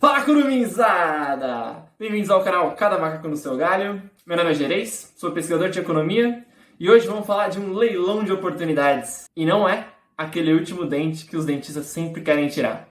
Fala, curumizada! Bem-vindos ao canal Cada Macaco no Seu Galho. Meu nome é Gerês, sou pesquisador de economia e hoje vamos falar de um leilão de oportunidades. E não é aquele último dente que os dentistas sempre querem tirar.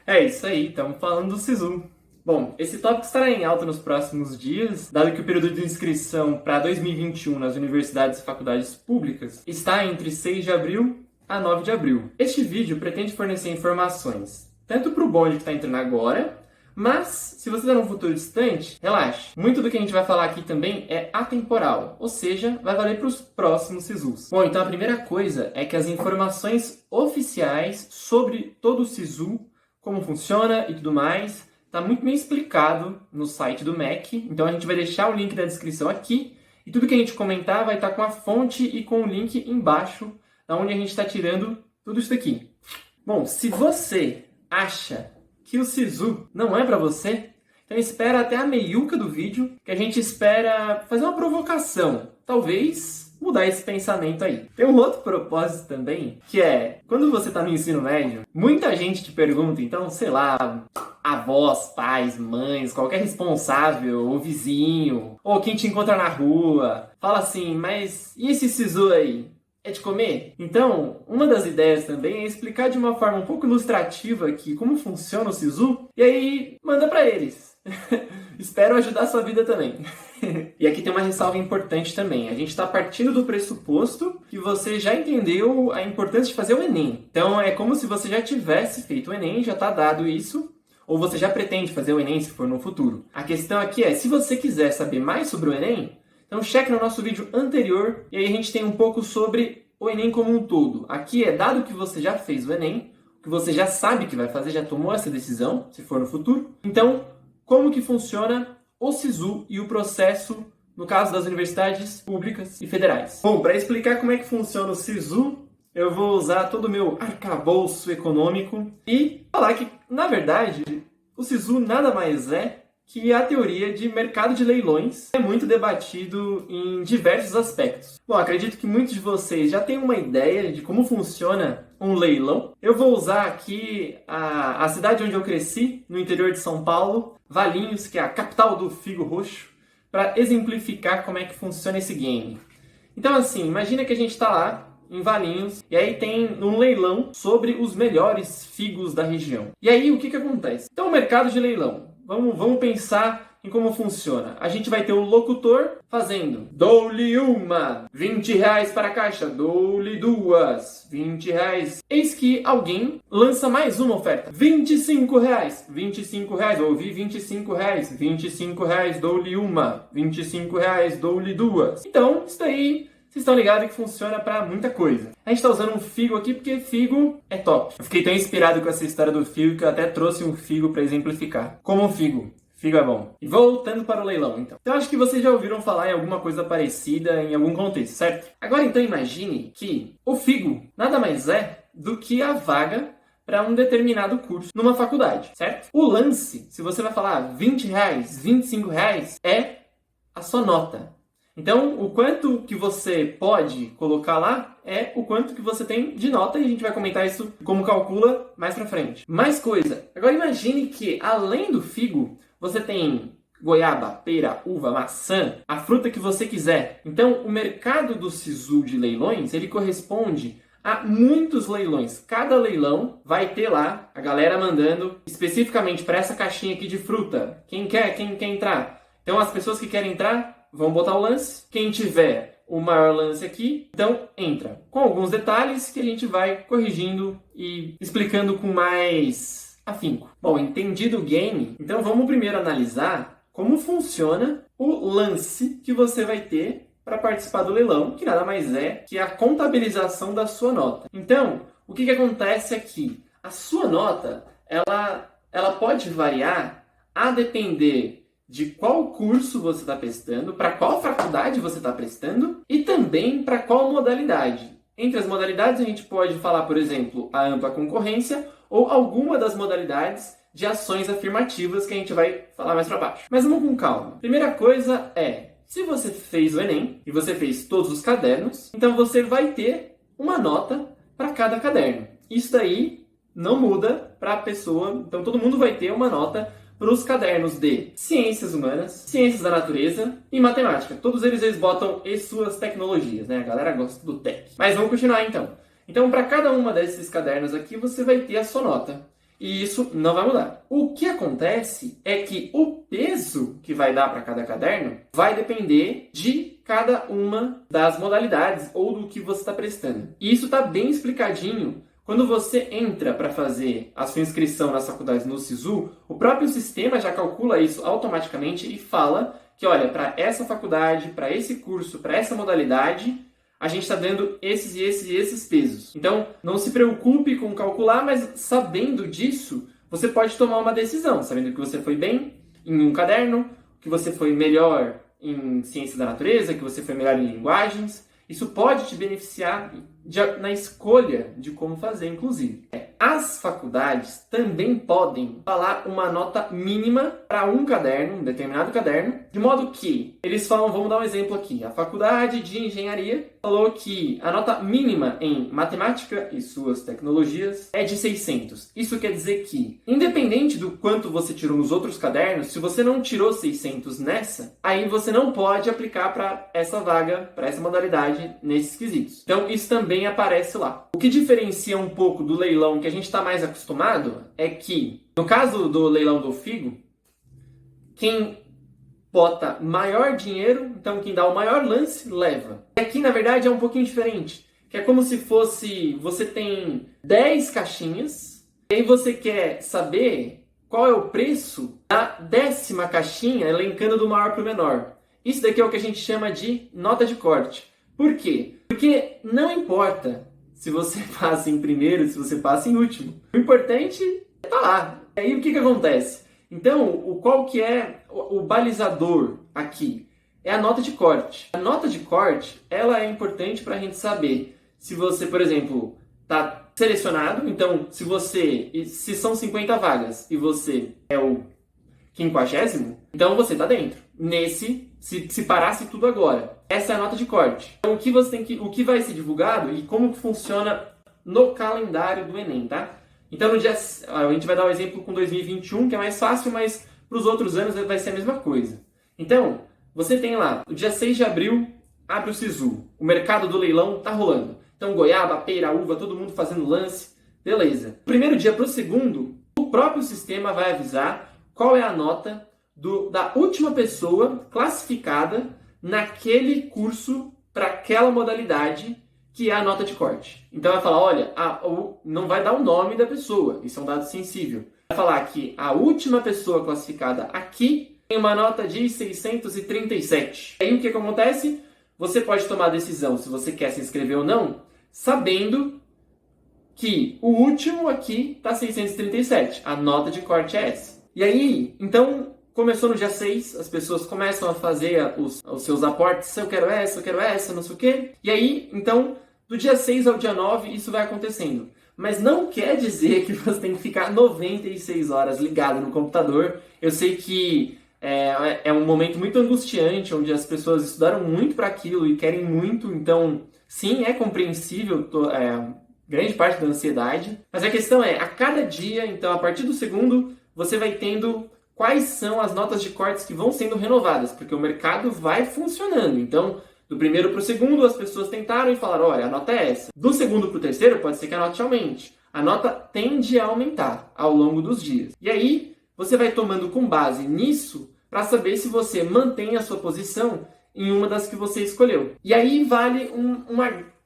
É isso aí, estamos falando do SISU. Bom, esse tópico estará em alta nos próximos dias, dado que o período de inscrição para 2021 nas universidades e faculdades públicas está entre 6 de abril a 9 de abril. Este vídeo pretende fornecer informações tanto para o bonde que está entrando agora, mas se você está num futuro distante, relaxe. Muito do que a gente vai falar aqui também é atemporal, ou seja, vai valer para os próximos SISUs. Bom, então a primeira coisa é que as informações oficiais sobre todo o SISU, como funciona e tudo mais, está muito bem explicado no site do MEC, então a gente vai deixar o link da descrição aqui e tudo que a gente comentar vai estar com a fonte e com o link embaixo, da onde a gente está tirando tudo isso daqui. Bom, se você acha que o SISU não é para você, então espera até a meiuca do vídeo, que a gente espera fazer uma provocação, talvez mudar esse pensamento aí. Tem um outro propósito também, que é, quando você está no ensino médio, muita gente te pergunta, então, sei lá, avós, pais, mães, qualquer responsável, ou vizinho, ou quem te encontra na rua, fala assim, mas e esse SISU aí? É de comer? Então, uma das ideias também é explicar de uma forma um pouco ilustrativa aqui como funciona o SISU, e aí manda para eles. Espero ajudar a sua vida também. E aqui tem uma ressalva importante também. A gente está partindo do pressuposto que você já entendeu a importância de fazer o Enem. Então, é como se você já tivesse feito o Enem, já está dado isso, ou você já pretende fazer o Enem se for no futuro. A questão aqui é, se você quiser saber mais sobre o Enem, então cheque no nosso vídeo anterior, e aí a gente tem um pouco sobre o Enem como um todo. Aqui é dado que você já fez o Enem, que você já sabe que vai fazer, já tomou essa decisão, se for no futuro. Então, como que funciona o SISU e o processo, no caso das universidades públicas e federais. Bom, para explicar como é que funciona o SISU, eu vou usar todo o meu arcabouço econômico e falar que, na verdade, o SISU nada mais é que a teoria de mercado de leilões é muito debatido em diversos aspectos. Bom, acredito que muitos de vocês já têm uma ideia de como funciona um leilão. Eu vou usar aqui a cidade onde eu cresci, no interior de São Paulo, Valinhos, que é a capital do figo roxo, para exemplificar como é que funciona esse game. Então assim, imagina que a gente está lá em Valinhos, e aí tem um leilão sobre os melhores figos da região. E aí o que acontece? Então o mercado de leilão. Vamos pensar em como funciona. A gente vai ter o locutor fazendo dou-lhe uma, R$20 para a caixa, dou-lhe duas, R$20. Eis que alguém lança mais uma oferta, R$25, R$25, ouvi R$25, R$25, dou-lhe uma, R$25, dou-lhe duas. Então, isso daí, vocês estão ligados que funciona para muita coisa. A gente está usando um figo aqui porque figo é top. Eu fiquei tão inspirado com essa história do figo que eu até trouxe um figo para exemplificar. Como um figo. Figo é bom. E voltando para o leilão, então. Então, acho que vocês já ouviram falar em alguma coisa parecida em algum contexto, certo? Agora, então, imagine que o figo nada mais é do que a vaga para um determinado curso numa faculdade, certo? O lance, se você vai falar R$20, R$25, é a sua nota. Então, o quanto que você pode colocar lá é o quanto que você tem de nota e a gente vai comentar isso como calcula mais pra frente. Mais coisa. Agora imagine que, além do figo, você tem goiaba, pera, uva, maçã, a fruta que você quiser. Então, o mercado do SISU de leilões, ele corresponde a muitos leilões. Cada leilão vai ter lá a galera mandando especificamente para essa caixinha aqui de fruta. Quem quer entrar? Então, as pessoas que querem entrar vão botar o lance. Quem tiver o maior lance aqui, então entra. Com alguns detalhes que a gente vai corrigindo e explicando com mais afinco. Bom, entendido o game, então vamos primeiro analisar como funciona o lance que você vai ter para participar do leilão, que nada mais é que a contabilização da sua nota. Então, o que acontece aqui? A sua nota, ela pode variar a depender de qual curso você está prestando, para qual faculdade você está prestando e também para qual modalidade. Entre as modalidades a gente pode falar, por exemplo, a ampla concorrência ou alguma das modalidades de ações afirmativas que a gente vai falar mais para baixo. Mas vamos com calma. Primeira coisa é, Se você fez o Enem e você fez todos os cadernos, então você vai ter uma nota para cada caderno. Isso daí não muda para a pessoa, então todo mundo vai ter uma nota para os cadernos de Ciências Humanas, Ciências da Natureza e Matemática. Todos eles botam e suas tecnologias, né? A galera gosta do tech. Mas vamos continuar então. Então, para cada uma desses cadernos aqui, você vai ter a sua nota. E isso não vai mudar. O que acontece é que o peso que vai dar para cada caderno vai depender de cada uma das modalidades ou do que você está prestando. E isso está bem explicadinho. Quando você entra para fazer a sua inscrição nas faculdades no SISU, o próprio sistema já calcula isso automaticamente e fala que, olha, para essa faculdade, para esse curso, para essa modalidade, a gente está dando esses e esses e esses pesos. Então, não se preocupe com calcular, mas sabendo disso, você pode tomar uma decisão, sabendo que você foi bem em um caderno, que você foi melhor em ciência da natureza, que você foi melhor em linguagens. Isso pode te beneficiar na escolha de como fazer, inclusive. As faculdades também podem falar uma nota mínima para um caderno, um determinado caderno, de modo que eles falam, vamos dar um exemplo aqui, a Faculdade de Engenharia falou que a nota mínima em matemática e suas tecnologias é de 600. Isso quer dizer que, independente do quanto você tirou nos outros cadernos, se você não tirou 600 nessa, aí você não pode aplicar para essa vaga, para essa modalidade, nesses quesitos. Então, isso também aparece lá. O que diferencia um pouco do leilão que a gente está mais acostumado é que, no caso do leilão do Figo, quem bota maior dinheiro, então quem dá o maior lance, leva. Aqui, na verdade, é um pouquinho diferente. Que é como se fosse, você tem 10 caixinhas, e aí você quer saber qual é o preço da 10ª caixinha, elencando do maior para o menor. Isso daqui é o que a gente chama de nota de corte. Por quê? Porque não importa se você passa em primeiro, se você passa em último. O importante é estar lá. E aí o que acontece? Então, qual que é o balizador aqui? É a nota de corte. A nota de corte, ela é importante para a gente saber se você, por exemplo, está selecionado. Então, se são 50 vagas e você é o 50º, então você está dentro. Se parasse tudo agora. Essa é a nota de corte. Então, o que vai ser divulgado e como funciona no calendário do Enem, tá? Então, a gente vai dar um exemplo com 2021, que é mais fácil, mas para os outros anos vai ser a mesma coisa. Então, você tem lá, o dia 6 de abril, abre o SISU. O mercado do leilão tá rolando. Então, goiaba, pera, uva, todo mundo fazendo lance. Beleza. Do primeiro dia para o segundo, o próprio sistema vai avisar qual é a nota da última pessoa classificada naquele curso para aquela modalidade que é a nota de corte. Então vai falar, olha, não vai dar o nome da pessoa, isso é um dado sensível. Vai falar que a última pessoa classificada aqui tem uma nota de 637. Aí o que acontece? Você pode tomar a decisão se você quer se inscrever ou não, sabendo que o último aqui está 637. A nota de corte é essa. E aí, então, começou no dia 6, as pessoas começam a fazer os seus aportes, eu quero essa, não sei o quê. E aí, então, do dia 6 ao dia 9, isso vai acontecendo. Mas não quer dizer que você tem que ficar 96 horas ligado no computador. Eu sei que é um momento muito angustiante, onde as pessoas estudaram muito para aquilo e querem muito. Então, sim, é compreensível grande parte da ansiedade. Mas a questão é, a cada dia, então, a partir do segundo, você vai tendo quais são as notas de cortes que vão sendo renovadas, porque o mercado vai funcionando. Então, do primeiro para o segundo, as pessoas tentaram e falaram, olha, a nota é essa. Do segundo para o terceiro, pode ser que a nota aumente. A nota tende a aumentar ao longo dos dias. E aí, você vai tomando com base nisso para saber se você mantém a sua posição em uma das que você escolheu. E aí vale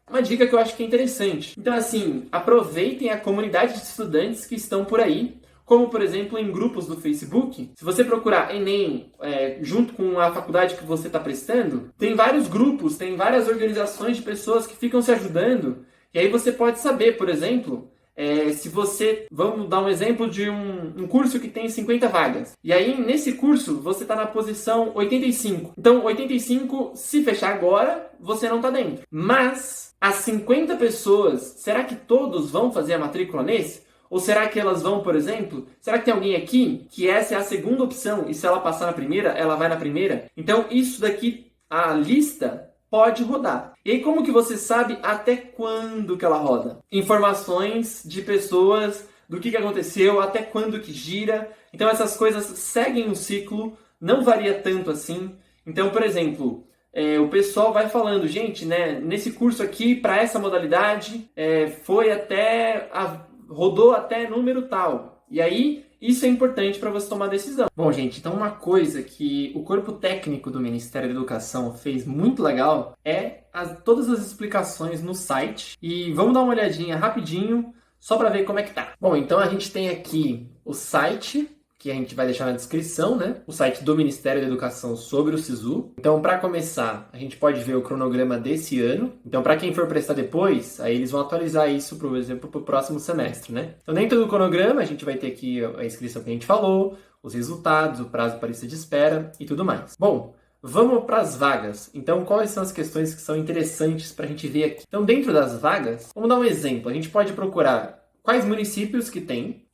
uma dica que eu acho que é interessante. Então, assim, aproveitem a comunidade de estudantes que estão por aí, como, por exemplo, em grupos do Facebook. Se você procurar Enem junto com a faculdade que você está prestando, tem vários grupos, tem várias organizações de pessoas que ficam se ajudando. E aí você pode saber, por exemplo, se você... Vamos dar um exemplo de um curso que tem 50 vagas. E aí, nesse curso, você está na posição 85. Então, 85, se fechar agora, você não está dentro. Mas, as 50 pessoas, será que todos vão fazer a matrícula nesse? Ou será que elas vão, por exemplo, será que tem alguém aqui que essa é a segunda opção e se ela passar na primeira, ela vai na primeira? Então isso daqui a lista pode rodar. E aí, como que você sabe até quando que ela roda? Informações de pessoas, do que aconteceu, até quando que gira. Então, essas coisas seguem um ciclo, não varia tanto assim. Então, por exemplo, o pessoal vai falando, gente, né, nesse curso aqui, para essa modalidade, rodou até número tal. E aí, isso é importante para você tomar decisão. Bom, gente, então uma coisa que o corpo técnico do Ministério da Educação fez muito legal é todas as explicações no site. E vamos dar uma olhadinha rapidinho, só para ver como é que tá. Bom, então a gente tem aqui o site, que a gente vai deixar na descrição, né? O site do Ministério da Educação sobre o SISU. Então, para começar, a gente pode ver o cronograma desse ano. Então, para quem for prestar depois, aí eles vão atualizar isso, por exemplo, para o próximo semestre, né? Então, dentro do cronograma, a gente vai ter aqui a inscrição que a gente falou, os resultados, o prazo para lista de espera e tudo mais. Bom, vamos para as vagas. Então, quais são as questões que são interessantes para a gente ver aqui? Então, dentro das vagas, vamos dar um exemplo. A gente pode procurar quais municípios que tem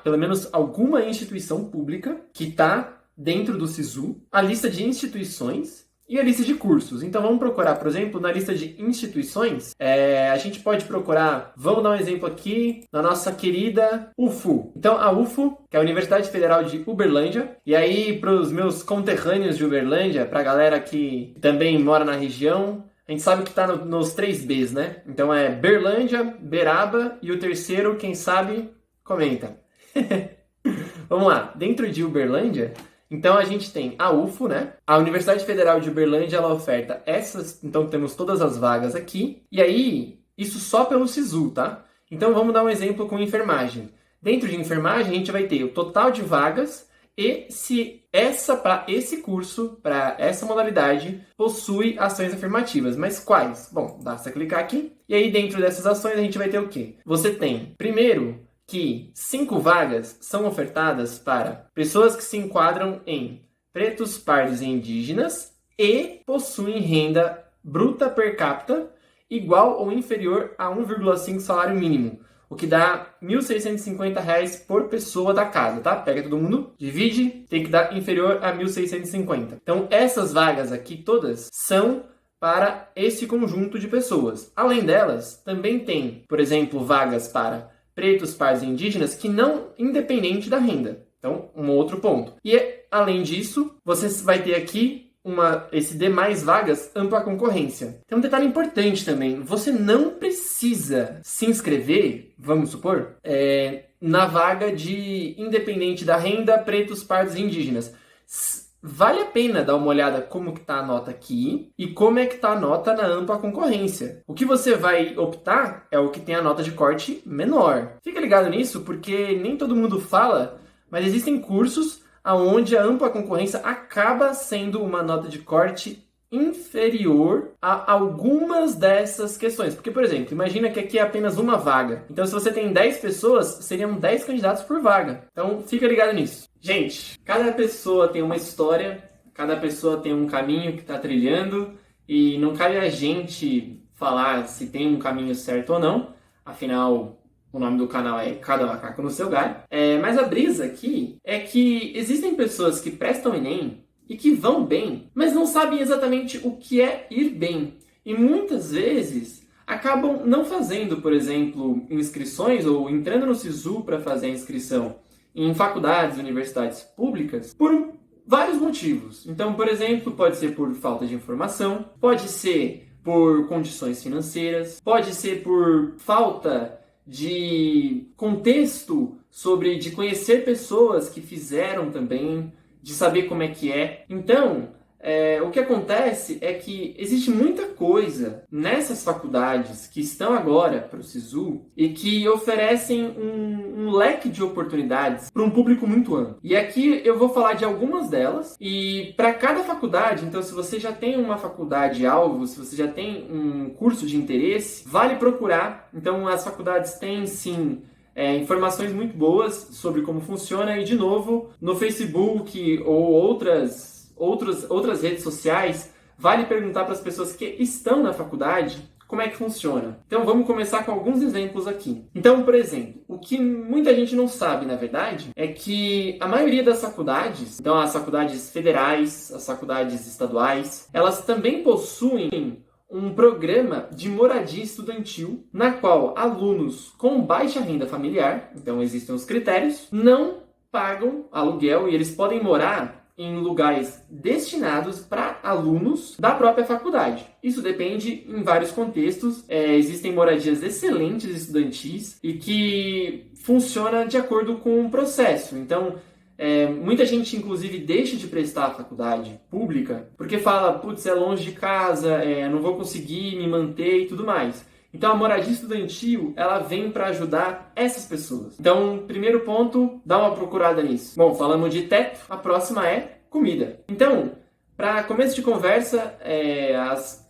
pelo menos alguma instituição pública que está dentro do SISU, a lista de instituições e a lista de cursos. Então vamos procurar, por exemplo, na lista de instituições, a gente pode procurar, vamos dar um exemplo aqui, na nossa querida UFU. Então a UFU, que é a Universidade Federal de Uberlândia, e aí para os meus conterrâneos de Uberlândia, para a galera que também mora na região, a gente sabe que está nos 3 Bs, né? Então é Berlândia, Beraba e o terceiro, quem sabe, comenta. Vamos lá. Dentro de Uberlândia, então a gente tem a UFO, né? A Universidade Federal de Uberlândia, ela oferta essas... Então temos todas as vagas aqui. E aí, isso só pelo SISU, tá? Então vamos dar um exemplo com enfermagem. Dentro de enfermagem, a gente vai ter o total de vagas e se para esse curso, para essa modalidade, possui ações afirmativas. Mas quais? Bom, basta clicar aqui. E aí, dentro dessas ações, a gente vai ter o quê? Você tem, primeiro, que 5 vagas são ofertadas para pessoas que se enquadram em pretos, pardos e indígenas e possuem renda bruta per capita igual ou inferior a 1,5 salário mínimo. O que dá R$ 1.650 por pessoa da casa, tá? Pega todo mundo, divide, tem que dar inferior a 1.650. Então, essas vagas aqui todas são para esse conjunto de pessoas. Além delas, também tem, por exemplo, vagas para pretos, pardos e indígenas que não independente da renda. Então, um outro ponto. E, além disso, você vai ter aqui esse demais vagas, ampla concorrência. Tem um detalhe importante também. Você não precisa se inscrever, vamos supor, na vaga de independente da renda, pretos, pardos e indígenas. Vale a pena dar uma olhada como que está a nota aqui e como é que está a nota na ampla concorrência. O que você vai optar é o que tem a nota de corte menor. Fica ligado nisso, porque nem todo mundo fala, mas existem cursos onde a ampla concorrência acaba sendo uma nota de corte inferior a algumas dessas questões. Porque, por exemplo, imagina que aqui é apenas uma vaga. Então, se você tem 10 pessoas, seriam 10 candidatos por vaga. Então, fica ligado nisso. Gente, cada pessoa tem uma história, cada pessoa tem um caminho que está trilhando e não cabe a gente falar se tem um caminho certo ou não. Afinal, o nome do canal é Cada Macaco no Seu Galho. Mas a brisa aqui é que existem pessoas que prestam Enem e que vão bem, mas não sabem exatamente o que é ir bem. E muitas vezes acabam não fazendo, por exemplo, inscrições ou entrando no SISU para fazer a inscrição em faculdades, universidades públicas, por vários motivos. Então, por exemplo, pode ser por falta de informação, pode ser por condições financeiras, pode ser por falta de contexto de conhecer pessoas que fizeram também, de saber como é que é. Então, o que acontece é que existe muita coisa nessas faculdades que estão agora para o SISU e que oferecem um leque de oportunidades para um público muito amplo. E aqui eu vou falar de algumas delas e para cada faculdade, então se você já tem uma faculdade alvo, se você já tem um curso de interesse, vale procurar. Então as faculdades têm sim informações muito boas sobre como funciona e de novo no Facebook ou outras redes sociais, vale perguntar para as pessoas que estão na faculdade como é que funciona. Então vamos começar com alguns exemplos aqui. Então, por exemplo, o que muita gente não sabe, na verdade, é que a maioria das faculdades, então as faculdades federais, as faculdades estaduais, elas também possuem um programa de moradia estudantil, na qual alunos com baixa renda familiar, então existem os critérios, não pagam aluguel e eles podem morar em lugares destinados para alunos da própria faculdade. Isso depende em vários contextos. Existem moradias excelentes estudantis e que funciona de acordo com um processo. Então, muita gente, inclusive, deixa de prestar a faculdade pública porque fala, putz, é longe de casa, não vou conseguir me manter e tudo mais. Então, a moradia estudantil, ela vem para ajudar essas pessoas. Então, primeiro ponto, dá uma procurada nisso. Bom, falamos de teto, a próxima é comida. Então, para começo de conversa,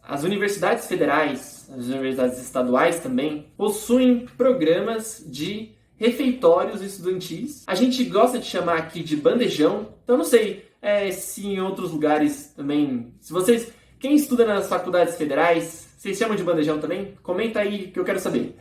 as universidades federais, as universidades estaduais também, possuem programas de refeitórios estudantis. A gente gosta de chamar aqui de bandejão. Então, não sei se em outros lugares também... Quem estuda nas faculdades federais, vocês chamam de bandejão também? Comenta aí que eu quero saber.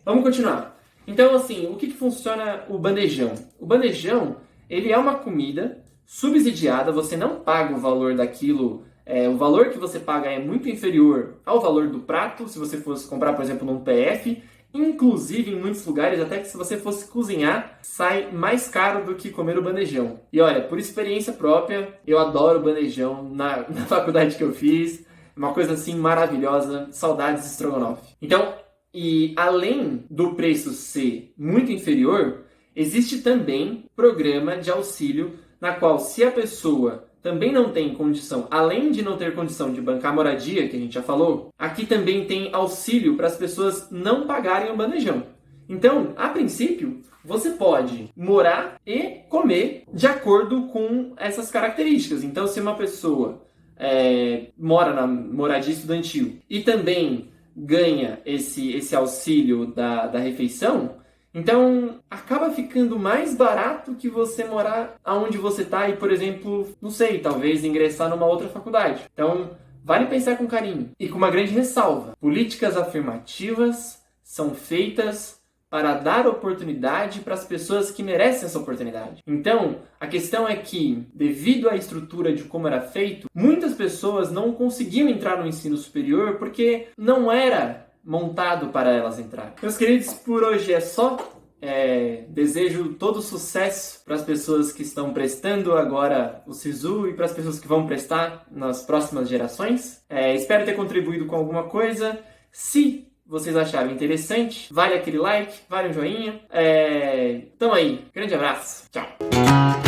Vamos continuar. Então, assim, o que funciona o bandejão? O bandejão, ele é uma comida subsidiada, você não paga o valor daquilo, o valor que você paga é muito inferior ao valor do prato, se você fosse comprar, por exemplo, num PF. Inclusive, em muitos lugares, até que se você fosse cozinhar, sai mais caro do que comer o bandejão. E olha, por experiência própria, eu adoro o bandejão na faculdade que eu fiz. Uma coisa assim maravilhosa, saudades de estrogonofe. Então, e além do preço ser muito inferior, existe também programa de auxílio na qual, se a pessoa também não tem condição, além de não ter condição de bancar moradia, que a gente já falou, aqui também tem auxílio para as pessoas não pagarem o bandejão. Então, a princípio, você pode morar e comer de acordo com essas características. Então, se uma pessoa mora na moradia estudantil e também ganha esse auxílio da refeição, então acaba ficando mais barato que você morar aonde você está e, por exemplo, não sei, talvez ingressar numa outra faculdade. Então, vale pensar com carinho. E com uma grande ressalva: políticas afirmativas são feitas para dar oportunidade para as pessoas que merecem essa oportunidade. Então, a questão é que, devido à estrutura de como era feito, muitas pessoas não conseguiam entrar no ensino superior porque não era montado para elas entrarem. Meus queridos, por hoje é só. Desejo todo sucesso para as pessoas que estão prestando agora o SISU e para as pessoas que vão prestar nas próximas gerações. Espero ter contribuído com alguma coisa. Se vocês acharam interessante, vale aquele like, vale um joinha. Tamo aí. Grande abraço. Tchau.